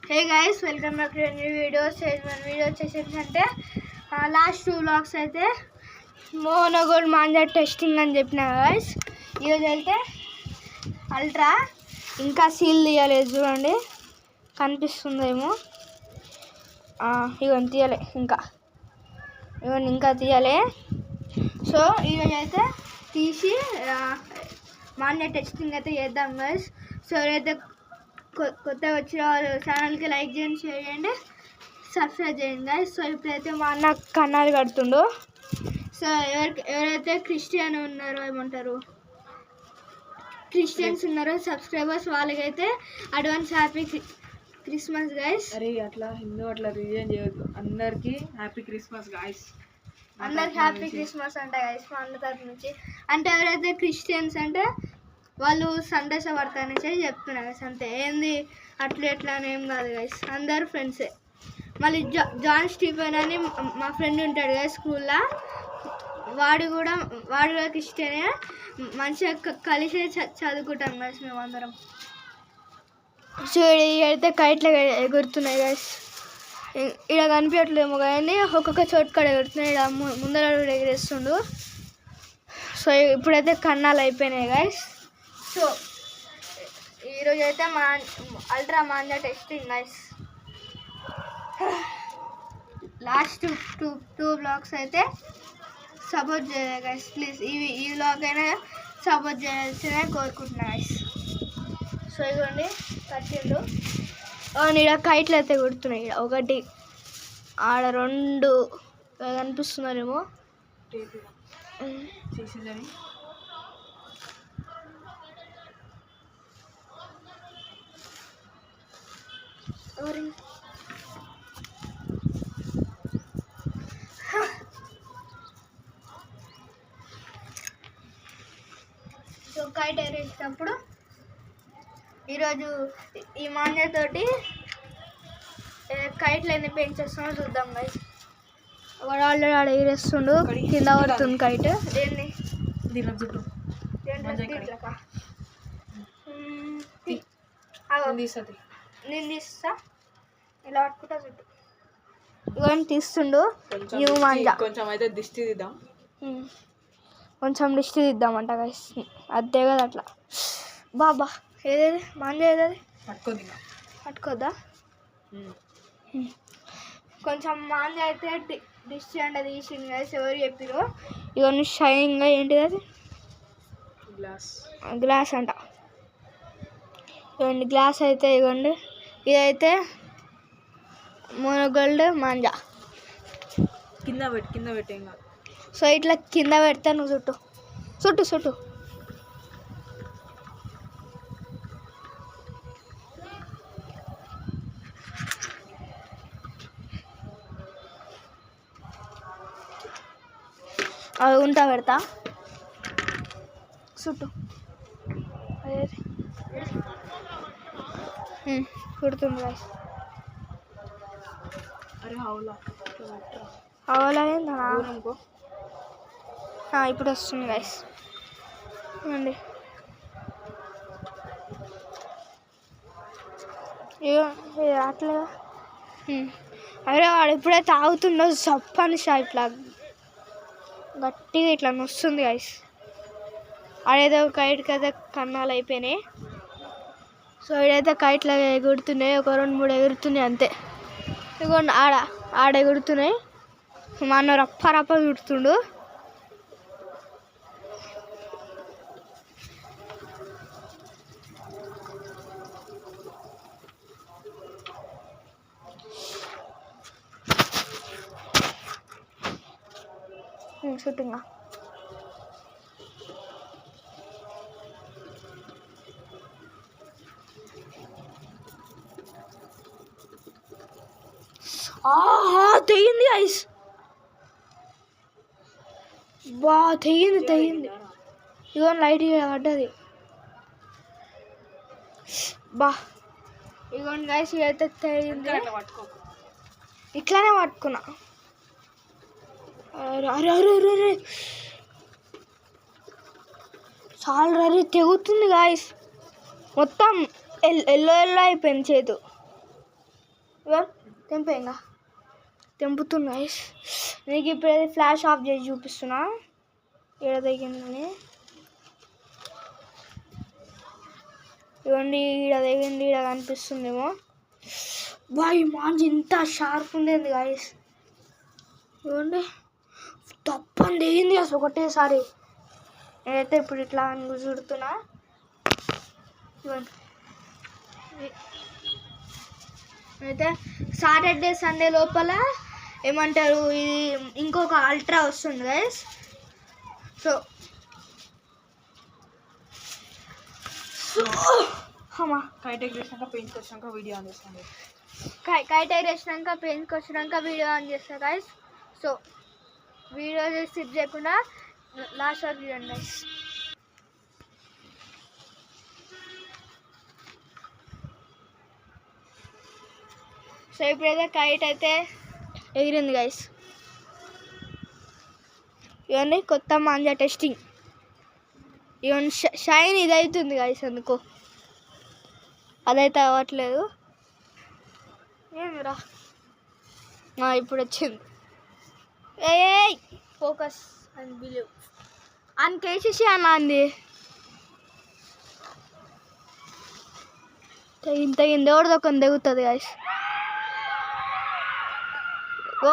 Hey guys, welcome back to new videos. మన video వచ్చేసి ఏంటంటే లాస్ట్ 2 వ్లాగ్స్ అయితే మోనోగోల్డ్ మాంజా టెస్టింగ్ అని చెప్పిన గైస్. ఈరోజు అయితే అల్ట్రా ఇంకా సీల్ తీయలేదు, చూడండి కనిపిస్తుందేమో. ఇవన్నీ తీయలే, ఇంకా తీయలే. సో ఈరోజు అయితే తీసి మాంజా టెస్టింగ్ అయితే చేద్దాం గైస్. సో ఎవరైతే కొత్తగా వచ్చిన వాళ్ళు ఛానల్కి లైక్ చేయండి, షేర్ చేయండి, సబ్స్క్రైబ్ చేయండి గైస్. సో ఇప్పుడైతే మా అన్న కన్నాలు కడుతుండు. సో ఎవరైతే క్రిస్టియన్ ఉన్నారో, ఏమంటారు క్రిస్టియన్స్ ఉన్నారో సబ్స్క్రైబర్స్, వాళ్ళకైతే అడ్వాన్స్ హ్యాపీ క్రిస్మస్ గైస్. అరే అట్లా హిందూ అట్లా రిలీజియన్ చేయొద్దు. అందరికీ హ్యాపీ క్రిస్మస్ గైస్. అందరికి హ్యాపీ క్రిస్మస్ అంట గైస్ మా అన్న తరఫు నుంచి. అంటే ఎవరైతే క్రిస్టియన్స్ అంటే వాళ్ళు సంతోషపడతారని చెప్తున్నారు గైస్. అంతే, ఏంది అట్లా ఎట్లా అని ఏం కాదు గైస్, అందరు ఫ్రెండ్సే. మళ్ళీ జాన్ స్టీఫెన్ అని మా ఫ్రెండ్ ఉంటాడు గైస్ స్కూల్లో, వాడు కూడా క్రిస్టియనే. మంచిగా కలిసి చదువుకుంటాం గైస్ మేము అందరం. చూడు అయితే కైట్లు ఎగురుతున్నాయి గైస్. ఇక్కడ కనిపించట్లేమో కానీ ఒక్కొక్క చోటు కాడ ఎగురుతున్నాయి. ఇక్కడ ముందర ఎగిరేస్తుండు. సో ఇప్పుడైతే కన్నాలు అయిపోయినాయి గైస్. సో ఈరోజు అయితే మా ultra manja testing guys. Last two blogs అయితే సపోర్ట్ చేయాలి గైస్, ప్లీజ్. ఈ బ్లాగ్ అయినా సపోర్ట్ చేయాల్సిందే కోరుకుంటున్నా గైస్. సో ఇదిగోండి కట్టిండు. ఇక్కడ కైట్లు అయితే కొడుతున్నాయి. ఇక్కడ ఒకటి, ఆడ 2 కనిపిస్తున్నారేమో. సో కైట్ ఎగరేసినప్పుడు ఈరోజు ఈ మాంజాతోటి కైట్లు ఎన్ని పెంచేస్తున్నా చూద్దాం గైస్. వాడు ఆల్రెడీ ఆడ ఎగిరేస్తుండు, కింద పడుతుంది కైట్. దేన్ని నేను తీస్తా, ఇలా పట్టుకుంటా చుట్టూ. ఇవన్నీ తీస్తుండు. కొంచెం అయితే దిష్టి తీద్దాం, కొంచెం దిష్టి తీద్దామంట గైస్. అదే కదా అట్లా. బాబా ఏదేది మాంజా, ఏదది పట్టుకోద్దా? కొంచెం మాంజా అయితే దిష్టి అంటే తీసింది గైస్. ఎవరు చెప్పిరో. ఇవన్నీ షైనింగ్గా ఏంటిది అది, గ్లాస్ అంట. ఇవ్వండి గ్లాస్ అయితే, ఇవ్వండి ఇదైతే మోనోగోల్డ్ మాంజా. కింద పెట్టేం కాదు. సో ఇట్లా కింద పెడతా, నువ్వు చుట్టూ అవి ఉంటా పెడతా చుట్టూ. అదే కుడుతుంది గైస్. అవలా ఇప్పుడు వస్తుంది గైస్. అండి అట్లా. అరే వాడు ఇప్పుడే తాగుతుండో సప్పని ఇట్లా గట్టిగా ఇట్లా నొస్తుంది గైస్. ఆడేదో కైట్కి అయితే కన్నాలు అయిపోయినాయి. సో ఇడైతే కైట్లు ఎగురుతున్నాయి, ఒక 2-3 ఎగురుతున్నాయి అంతే. ఇదిగోండి ఆడ ఎగురుతున్నాయి. మా అన్న రప్ప చుడుతుండు. షూటింగా తెగింది ఐస్. తెగింది. ఇదిగో లైట్ పడ్డది. ఇదిగోండి గైస్, ఇదైతే తెగింది. ఇట్లానే పట్టుకున్నా. అరే చాలా తెగుతుంది గాయస్. మొత్తం ఎల్లో అయిపోయింది చేతు. ఇగో తెంపే ఇంకా తెంపుతున్నా గైస్. నీకు ఇప్పుడు ఫ్లాష్ ఆఫ్ చేసి చూపిస్తున్నా ఏడ దిగిందని. ఇవ్వండి ఈడ దిగింది, ఈడ కనిపిస్తుందేమో. బాయ్ మాంజ్ ఇంత షార్ప్ ఉండేది గైస్. ఇవ్వండి తప్పని దిగింది అసలు ఒకటేసారి. నేనైతే ఇప్పుడు ఇట్లా అని చూడుతున్నా. ఇవ్వండి అయితే సాటర్డే సండే లోపల ఏమంటారు ఇది ఇంకొక అల్ట్రా వస్తుంది గైస్. సో అమ్మా కైట్ ఎగిరేసినాక పెయింట్కి వచ్చినాక వీడియో ఆన్ చేస్తాను. కైట్ ఎగిరేసినాక పెయింట్కి వచ్చినాక వీడియో ఆన్ చేస్తా గైస్. సో వీడియో స్కిప్ చేయకుండా లాస్ట్ వరకు చూడండి గైస్. సో ఇప్పుడైతే కైట్ అయితే ఎగిరింది గైస్. ఇవన్నీ కొత్త మాంజా టెస్టింగ్. ఇవన్నీ షైన్ ఇది అవుతుంది గైస్, అందుకో అదైతే అవ్వట్లేదు. ఏమిరా ఇప్పుడు వచ్చింది. ఏ ఫోకస్ అండ్ బిలీవ్ అని కేసేసి అన్న అంది. తెగింది ఎవరిదో కొన్ని తెగుతుంది గైస్. ఓ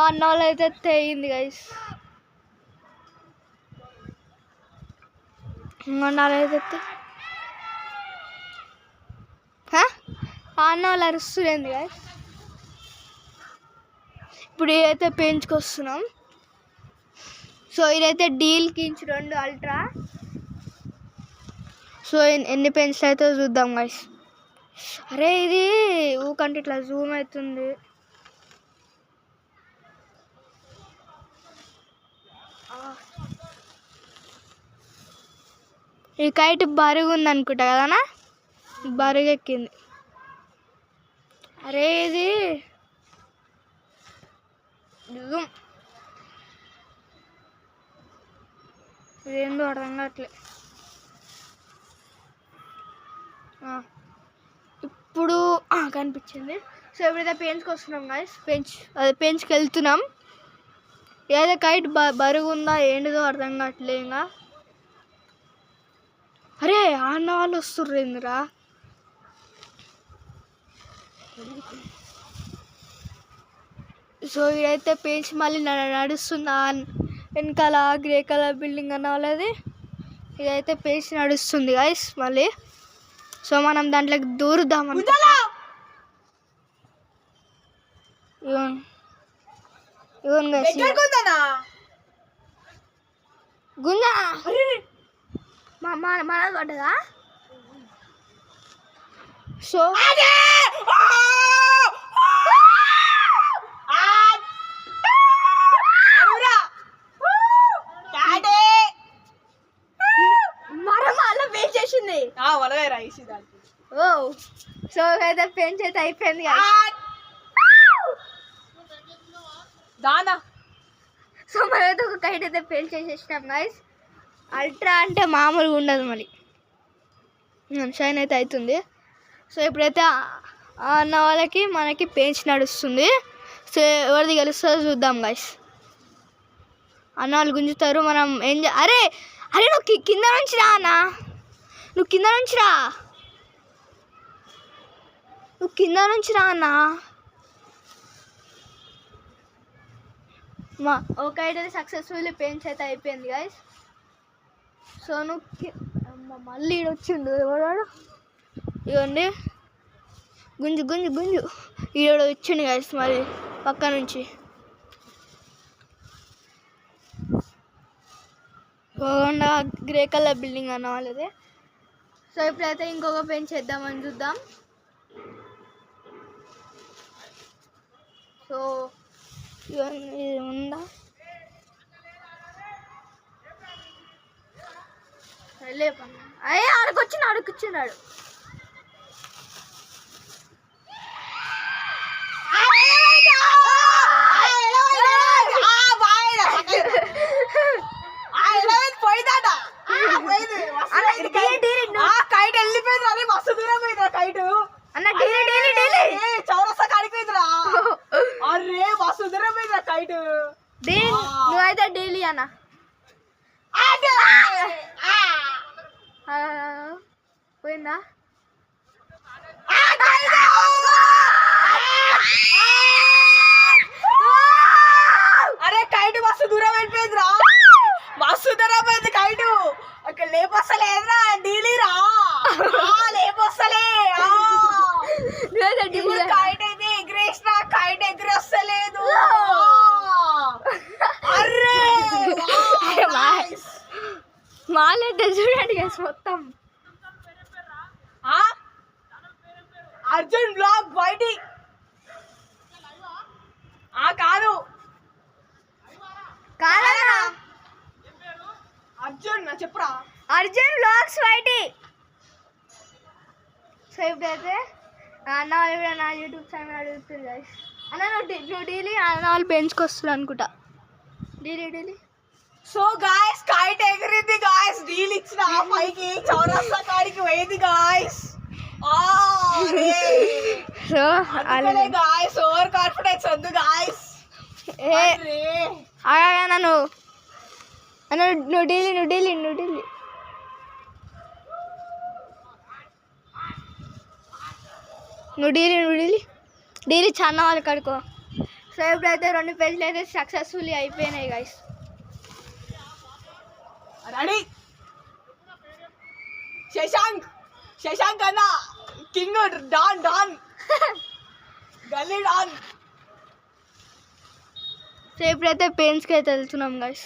అన్న వాళ్ళు అయితే తెగింది గైస్. ఇంకొండాలైతే అన్న వాళ్ళు అరుస్తుంది గైస్. ఇప్పుడు ఇదైతే పెంచుకొస్తున్నాం. సో ఇదైతే డీల్కి ఇంచు 2 అల్ట్రా. సో ఎన్ని పెన్సిల్ అయితే చూద్దాం గైస్. అరే ఇది ఊకంటే ఇట్లా జూమ్ అవుతుంది. ఈ కైట్ బరుగు ఉంది అనుకుంటా కదనా, బరుగు ఎక్కింది. అరే ఇది ఇదేందో అర్థం కావట్లే. ఇప్పుడు కనిపించింది. సో ఎప్పుడైతే పెంచ్కి వస్తున్నాం గైస్, పెంచ్కి వెళ్తున్నాం. ఏదో కైట్ బరుగు ఉందా ఏంటిదో అర్థం కావట్లే. ఇంకా అరే అన్న వాళ్ళు వస్తుర్రు ఏందిరా. సో ఇదైతే పెంచ్ మళ్ళీ నడుస్తుందా వెనకాల గ్రే కలర్ బిల్డింగ్ అన్న వాళ్ళది. ఇదైతే పెంచ్ నడుస్తుంది గైస్ మళ్ళీ. సో మనం దాంట్లోకి దూరుదాం అనుకుంటా. ఇవన్ గైస్ గుంజా మనది పడ్డదా. సో మళ్ళీ పెంచ్ చేసింది. ఓ సో అయితే పెంచ్ అయితే అయిపోయింది దానా. సో మనమైతే ఒక కైట్ అయితే పెంచ్ చేసేసినాం గైస్. అల్ట్రా అంటే మామూలుగా ఉండదు మరి. షైన్ అయితే అవుతుంది. సో ఇప్పుడైతే అన్న వాళ్ళకి మనకి పెంచ్ నడుస్తుంది. సో ఎవరిది గెలుస్తుందో చూద్దాం గైస్. అన్న వాళ్ళు గుంజుతారు, మనం ఏం అరే అరే నువ్వు కింద నుంచి రా అన్న, నువ్వు కింద నుంచి రా, నువ్వు కింద నుంచి రా అన్న. ఒక అయితే సక్సెస్ఫుల్లీ పెంచ్ అయితే అయిపోయింది గైస్. సో నువ్వు మళ్ళీ ఈడొచ్చిండు ఎవడాడు. ఇవ్వండి గుంజు గుంజు గుంజు ఈడ వచ్చిండు గైస్ మరి పక్క నుంచి. గ్రే కలర్ బిల్డింగ్ అన్న వాళ్ళది. సో ఇప్పుడైతే ఇంకొక పెన్ చేద్దామని చూద్దాం. సో ఇది ఉందా లేపన్నా. అయ్యే అడుకొచ్చినాడు. ఇప్పుడైతే డైలీ అన్న పోయిందా అరే కైట్ మస్తు దూరం అయిపోయింది రా, మస్తు దూరం అయింది కైటు. అక్కడ లేపొస్తలేదురా డీలీరా, లేపొస్తలే. కైట్ అయితే ఎగిరేసిన, కైట్ ఎగిరొస్తలేదు. అర్రే మాలైతే చూడండి గైస్ మొత్తం. అర్జున్ బ్లాగ్ బయటి కాదు కాదన్నా అర్జున్ నా చెప్పురా, అర్జున్ బ్లాగ్స్ బయటి. సో ఇప్పుడైతే అన్న వాళ్ళు కూడా నా యూట్యూబ్ ఛానల్ అడుగుతుంది గైస్. అన్న నువ్వు డైలీ అన్న వాళ్ళు పెంచుకొస్తున్నారు అనుకుంటా డైలీ. సో గాయస్ కైట్ ఎగిరింది గాయస్, డీల్ ఇచ్చిన పైకి చౌరస్తా కాడికి పోయింది guys. So guys over confidence వద్దు గాయస్. అన్న నువ్వు డైలీ డైలీ చాలా వాళ్ళు కడుకో. సో ఇప్పుడైతే 2 పేజీలు అయితే సక్సెస్ఫుల్లీ అయిపోయినాయి గైస్. రెడీ శశాంక్ అన్న కింగ్ డాన్ గల్లీ డాన్. సో ఇప్పుడైతే పెన్స్కి అయితే వెళ్తున్నాం గైస్.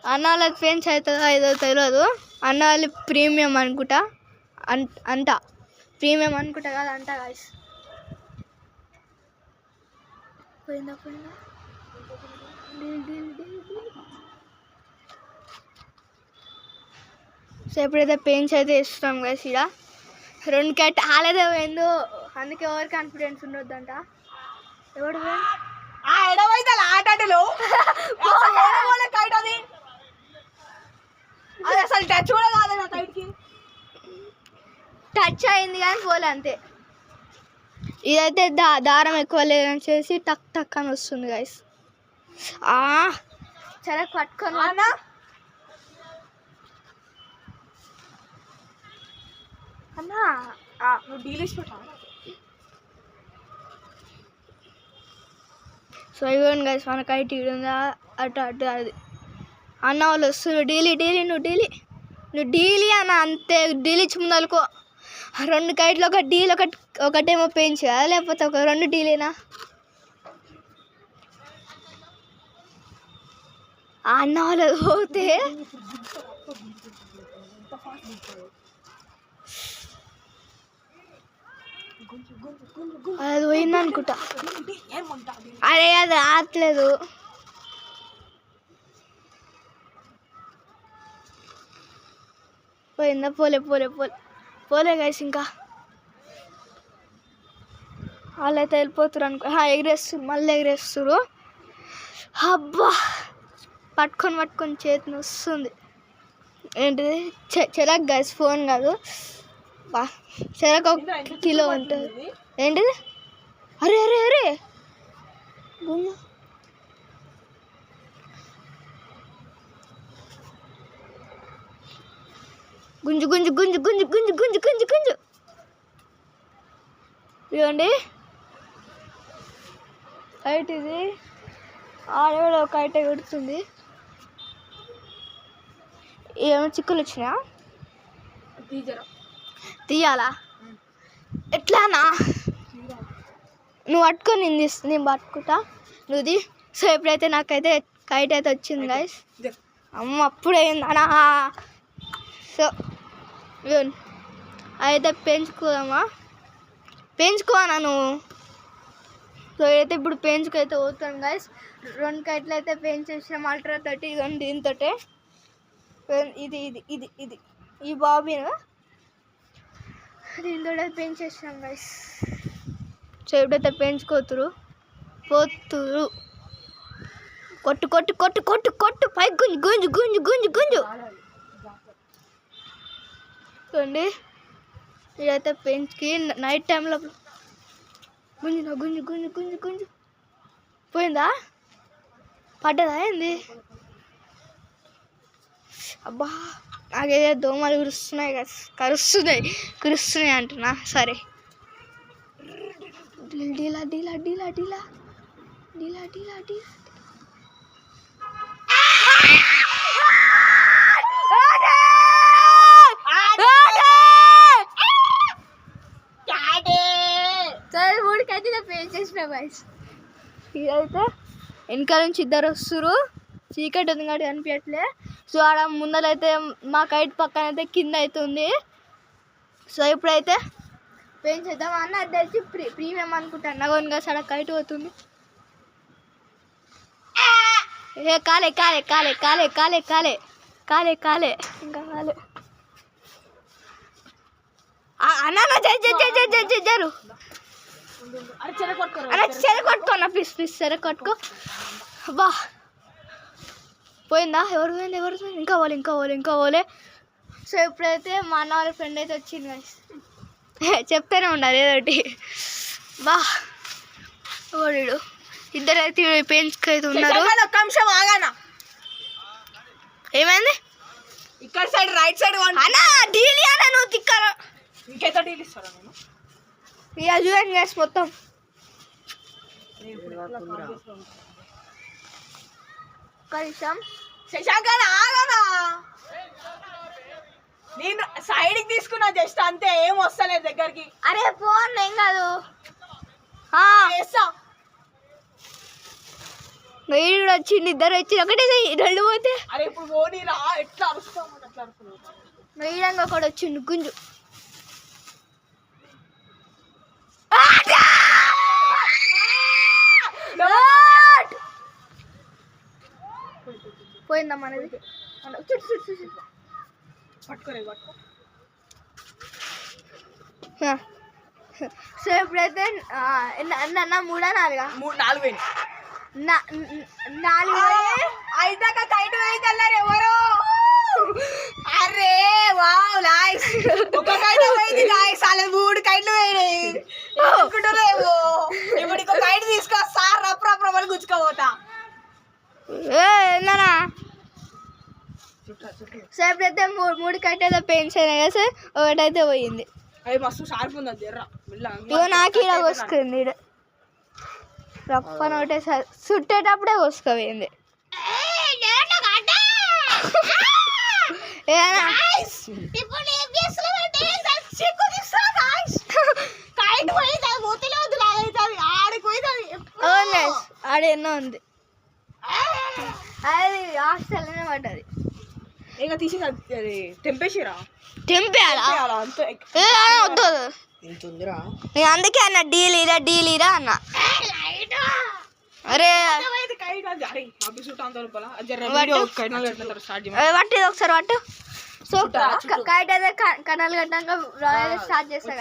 అన్న వాళ్ళకి పెన్స్ అవుతుందో ఏదో తెలియదు. అన్న వాళ్ళు ప్రీమియం అనుకుంటా అంట, ప్రీమియం అనుకుంటా కదా అంట గైస్. పోయిందా సో ఎప్పుడైతే పెయింట్స్ అయితే ఇస్తున్నాం గైస్. ఇక్కడ 2 కట్ ఆలేదే పోయిందో, అందుకే ఓవర్ కాన్ఫిడెన్స్ ఉండొద్దంట. ఎవడు ఎడవైతే ఆటలు కైట్ అది అసలు టచ్ కూడా కాదు నా కైట్కి. టచ్ అయింది కానీ పోలే అంతే. ఇదైతే దారం ఎక్కువ లేదని చేసి టక్ అని వస్తుంది గైస్. సరే పట్టుకొని అన్నా నువ్వు డీల్ ఇచ్చి పెట్టా. సో ఇవ్వండి గైస్ మన కైట్ ఇడుందా అటు అది. అన్న వాళ్ళు వస్తారు డైలీ నువ్వు డైలీ అన్న అంతే. డీల్ ఇచ్చి ముందలుకో 2 కైట్లు, ఒక డీల్ ఒకటేమో పెంచు కదా, లేకపోతే ఒక 2 డీలేనా. అన్న వాళ్ళు పోతే అది పోయింది అనుకుంటా. అరే అది ఆడలేదు. పోయిందా? పోలే గైస్. ఇంకా వాళ్ళైతే వెళ్ళిపోతారు అనుకో. మళ్ళీ ఎగిరేస్తారు. అబ్బా పట్టుకొని చేతిని వస్తుంది. ఏంటిది చెరక్ గైస్, ఫోన్ కాదు. చెరకు 1 కిలో ఉంటుంది. ఏంటిది? అరే గుంజు ఇవ్వండి కైట్. ఇది ఆడవాడు ఒక కైట్ ఎగురుతుంది. ఏమైనా చిక్కులు వచ్చినా తీయాలా? ఎట్లానా? నువ్వు పట్టుకొని నేను పట్టుకుంటా, నువ్వుది. సో ఎప్పుడైతే నాకైతే కైట్ అయితే వచ్చింది గైస్. అమ్మ అప్పుడైందనా. సో అయితే పెంచుకోనా నువ్వు. సో అయితే ఇప్పుడు పెంచుకైతే పోతాను గైస్. 2 కైట్లు అయితే పెంచేసాం అల్ట్రా 30. ఇదిగోండి దీంతో ఇది ఈ బాబీను దీంతో పెంచేసాం గైస్. సో ఎప్పుడైతే పెంచుకోతురు కొట్టు పై గుంజు చూడండి. ఇదైతే పెంచుకి నైట్ టైంలో గుంజు పోయిందా? పడ్డదా ఏంది? అబ్బా నాకేదో దోమలు కురుస్తున్నాయి కదా, కురుస్తున్నాయి అంటున్నా. సరే డీలా డీలా డీలా డీలా డీలా డీలా డీలా సరే ఊడికైతే పెయిన్ చేసిన బాయ్స్. ఇదైతే వెనకాల నుంచి ఇద్దరు వస్తురు, చీకటి ఉంది కాబట్టి కనిపించట్లే. సో ఆడ ముందరైతే మా కైట్ పక్కన అయితే కింద అవుతుంది. సో ఇప్పుడైతే పెయిన్ చేద్దాం అన్న. అది తెచ్చి ప్రీమియం అనుకుంటాను నగోన్గా సడ కైట్ పోతుంది. ఏ కాలే కాలే కాలే కాలే కాలే కాలే కాలే కాలే ఇంకా కాలే అన్న జరు అరే చెర కొట్టుకోనా ప్లీజ్ ప్లీజ్ చెర కొట్టుకో. బా పోయిందా? ఎవరు పోయింది ఇంకా పోలే. సో ఇప్పుడైతే మా అన్న వాళ్ళ ఫ్రెండ్ అయితే వచ్చింది guys. చెప్తానే ఉండాలి ఏదోటి. బా ఓడిడు ఇద్దరైతే పెయిన్స్కి అయితే ఉన్నారు. ఒక్క నిమిషం ఆగానా, ఏమైంది? ఇక్కడ సైడ్ రైట్ సైడ్ అన్నా డీల్ అన్నా నువ్వు తిక్కర ఇంకెంత డీల్ ఇస్తారా నేను? ఇక చూడండి గ్యాస్ మొత్తం కనీసం శశాంక్ ఆగానా, నేను సైడ్కి తీసుకున్నా జస్ట్ అంతే, ఏం వస్తలేదు దగ్గరికి. అరే ఫోన్ ఏం కాదు చేస్తా. వీడు కూడా వచ్చింది, ఇద్దరు వచ్చి ఒకటే రెండు పోతే. అరే ఇప్పుడు పోనీ రా, ఎట్లా అరుస్తాం అట్లా అరుస్తున్నావు. వీడంగా ఒకటి వచ్చిండు గుంజు. పోయిందా మనది? పట్టుకోలేదు పట్టుకో. సో ఇప్పుడైతే అన్న మూడా నాలుగా? 4 పోయింది. 4 అయిదాకా కైట్ పోయిందన్నారు ఎవరు. అరే వావ్ నైస్, ఒక కైట్ పోయింది గాయ్స్, అలా 3 కైట్లు పోయినాయి. అనుకుంటారేమో ఇప్పుడు ఇంకో కైట్ తీసుకొస్తా, రప్రమని గుచ్చుకోపోతా. ఏందన్నా సో ఇప్పుడైతే 3 కట్టేదో పెయిన్స్ అయినాయి కదా సార్, ఒకటైతే పోయింది. అది మస్తు షార్ప్ ఉంది అది జర్ర. ఇగో నాకు ఇలా కోసుకుంది, రప్పని ఒకటేసారి చుట్టేటప్పుడే కోసుకపోయింది. ఆడ ఎన్నో ఉంది, అది హాస్టల్లోనే పడ్డది. ఇక తీసి తెంపేసిరా, తెంపేయాలా? అంతే. వద్దు అందుకే అన్న డీల్ ఇరా అన్న. అరే వట్టి ఒకసారి పట్టు. సో కైట్ అయితే కనాలు కట్టాక స్టార్ట్ చేస్తా.